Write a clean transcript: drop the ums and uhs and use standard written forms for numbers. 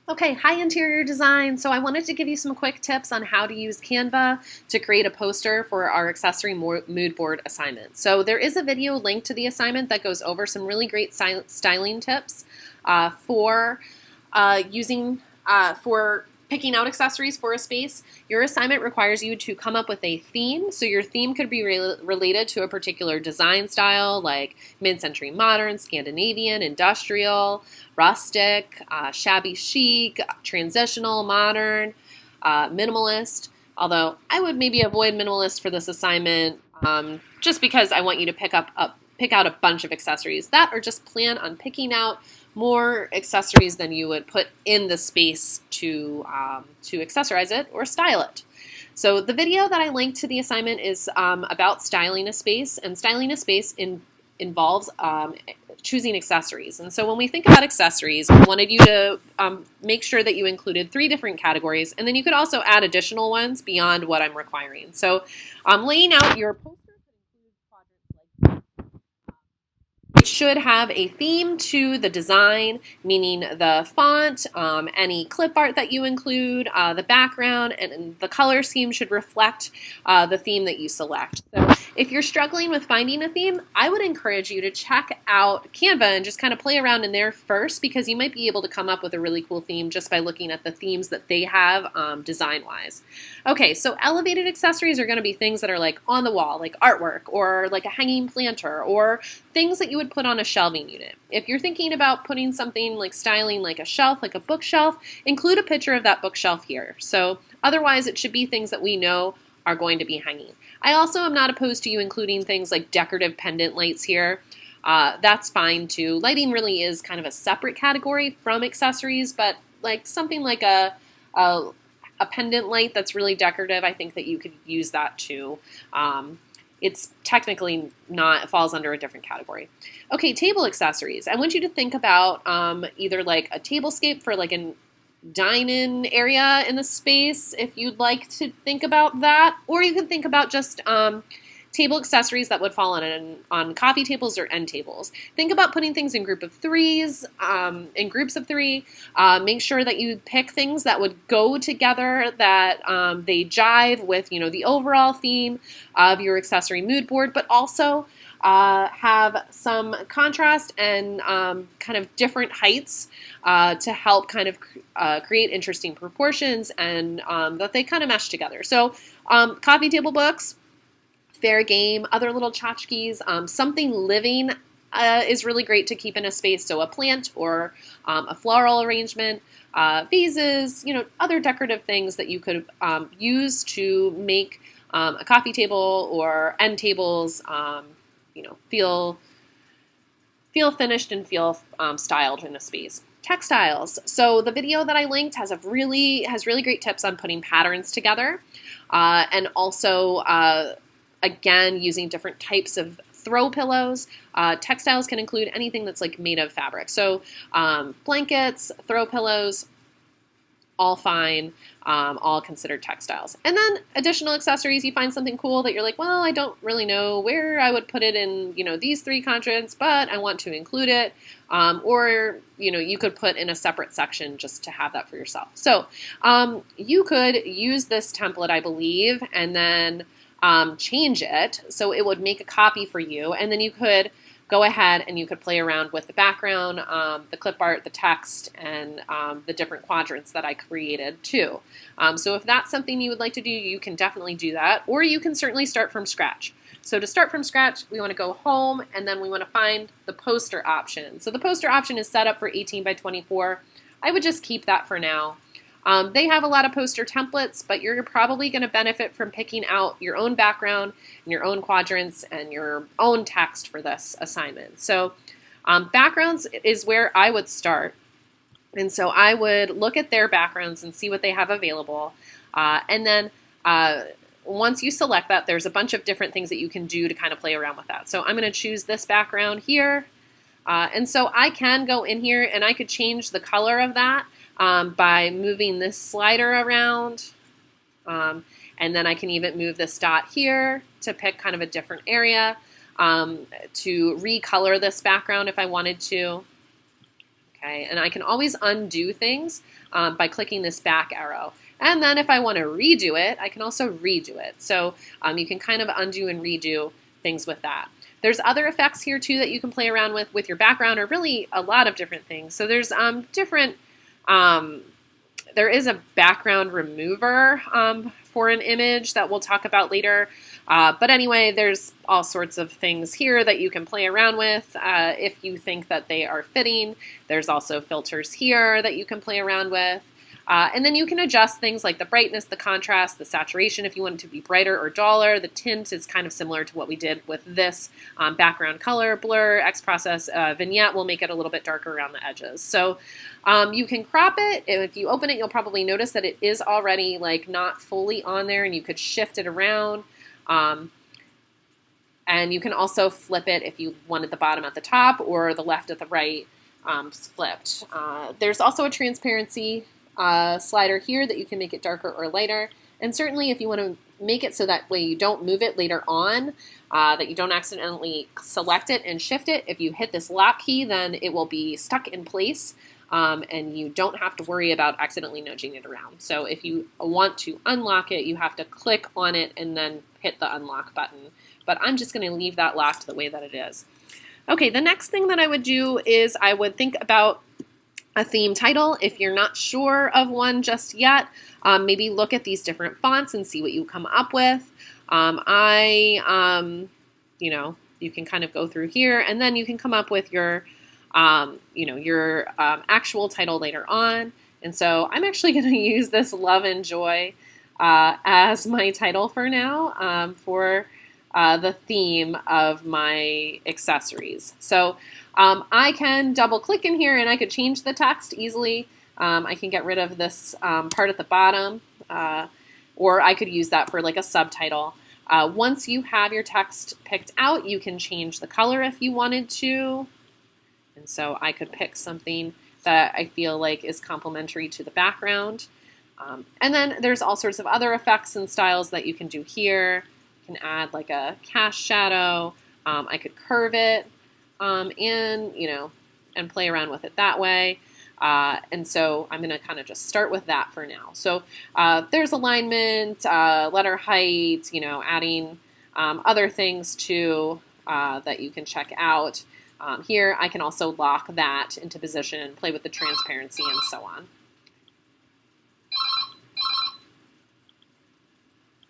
Okay, hi interior design. So I wanted to give you some quick tips on how to use Canva to create a poster for our accessory mood board assignment. So there is a video linked to the assignment that goes over some really great styling tips for picking out accessories for a space. Your assignment requires you to come up with a theme. So your theme could be related to a particular design style like mid-century modern, Scandinavian, industrial, rustic, shabby chic, transitional, modern, minimalist. Although I would maybe avoid minimalist for this assignment just because I want you to pick out a bunch of accessories that, or just plan on picking out more accessories than you would put in the space to accessorize it or style it. So the video that I linked to the assignment is about styling a space, and styling a space involves choosing accessories. And so when we think about accessories, I wanted you to make sure that you included 3 different categories, and then you could also add additional ones beyond what I'm requiring. So laying out your poster it should have a theme to the design, meaning the font, any clip art that you include, the background, and the color scheme should reflect the theme that you select. So if you're struggling with finding a theme, I would encourage you to check out Canva and just kind of play around in there first, because you might be able to come up with a really cool theme just by looking at the themes that they have design-wise. Okay, so elevated accessories are going to be things that are like on the wall, like artwork, or like a hanging planter, or things that you would put on a shelving unit. If you're thinking about putting something like styling like a shelf, like a bookshelf, include a picture of that bookshelf here. So otherwise it should be things that we know are going to be hanging. I also am not opposed to you including things like decorative pendant lights here. That's fine too. Lighting really is kind of a separate category from accessories, but like something like a pendant light that's really decorative, I think that you could use that too. It's technically not, it falls under a different category. Okay, table accessories. I want you to think about either like a tablescape for like a dine-in area in the space, if you'd like to think about that, or you can think about just table accessories that would fall on coffee tables or end tables. Think about putting things in groups of 3s. Make sure that you pick things that would go together, that they jive with the overall theme of your accessory mood board, but also have some contrast and kind of different heights to help kind of create interesting proportions and that they kind of mesh together. So coffee table books, fair game, other little tchotchkes, something living is really great to keep in a space. So a plant or a floral arrangement, vases, other decorative things that you could use to make a coffee table or end tables, feel finished and feel styled in a space. Textiles. So the video that I linked has really great tips on putting patterns together, and also again, using different types of throw pillows. Textiles can include anything that's like made of fabric. So blankets, throw pillows, all fine, all considered textiles. And then additional accessories, you find something cool that you're like, well, I don't really know where I would put it in, these 3 quadrants, but I want to include it. Or, you could put in a separate section just to have that for yourself. So you could use this template, I believe, and then change it so it would make a copy for you, and then you could go ahead and you could play around with the background, the clip art, the text, and the different quadrants that I created too. So if that's something you would like to do, you can definitely do that, or you can certainly start from scratch. So to start from scratch, we want to go home, and then we want to find the poster option. So the poster option is set up for 18 by 24. I would just keep that for now. They have a lot of poster templates, but you're probably going to benefit from picking out your own background and your own quadrants and your own text for this assignment. So backgrounds is where I would start. And so I would look at their backgrounds and see what they have available. And then once you select that, there's a bunch of different things that you can do to kind of play around with that. So I'm going to choose this background here. And so I can go in here and I could change the color of that by moving this slider around. And then I can even move this dot here to pick kind of a different area to recolor this background if I wanted to. Okay, and I can always undo things by clicking this back arrow. And then if I want to redo it, I can also redo it. So you can kind of undo and redo things with that. There's other effects here too that you can play around with your background, or really a lot of different things. So there's there is a background remover for an image that we'll talk about later. But anyway, there's all sorts of things here that you can play around with if you think that they are fitting. There's also filters here that you can play around with. And then you can adjust things like the brightness, the contrast, the saturation if you want it to be brighter or duller. The tint is kind of similar to what we did with this background color, blur, X-Process, vignette will make it a little bit darker around the edges. So you can crop it. If you open it, you'll probably notice that it is already like not fully on there, and you could shift it around. And you can also flip it if you wanted the bottom at the top or the left at the right flipped. There's also a transparency slider here that you can make it darker or lighter. And certainly if you want to make it so that way you don't move it later on, that you don't accidentally select it and shift it, if you hit this lock key, then it will be stuck in place. And you don't have to worry about accidentally nudging it around. So if you want to unlock it, you have to click on it and then hit the unlock button. But I'm just going to leave that locked the way that it is. Okay, the next thing that I would do is I would think about a theme title. If you're not sure of one just yet, maybe look at these different fonts and see what you come up with. You can kind of go through here, and then you can come up with your actual title later on. And so I'm actually going to use this Love and Joy as my title for now for the theme of my accessories. So I can double click in here and I could change the text easily. I can get rid of this part at the bottom, or I could use that for like a subtitle. Once you have your text picked out, you can change the color if you wanted to. And so I could pick something that I feel like is complementary to the background. And then there's all sorts of other effects and styles that you can do here. You can add like a cast shadow. I could curve it and play around with it that way. And so I'm going to kind of just start with that for now. So there's alignment, letter height, adding other things too that you can check out. Here I can also lock that into position, play with the transparency and so on.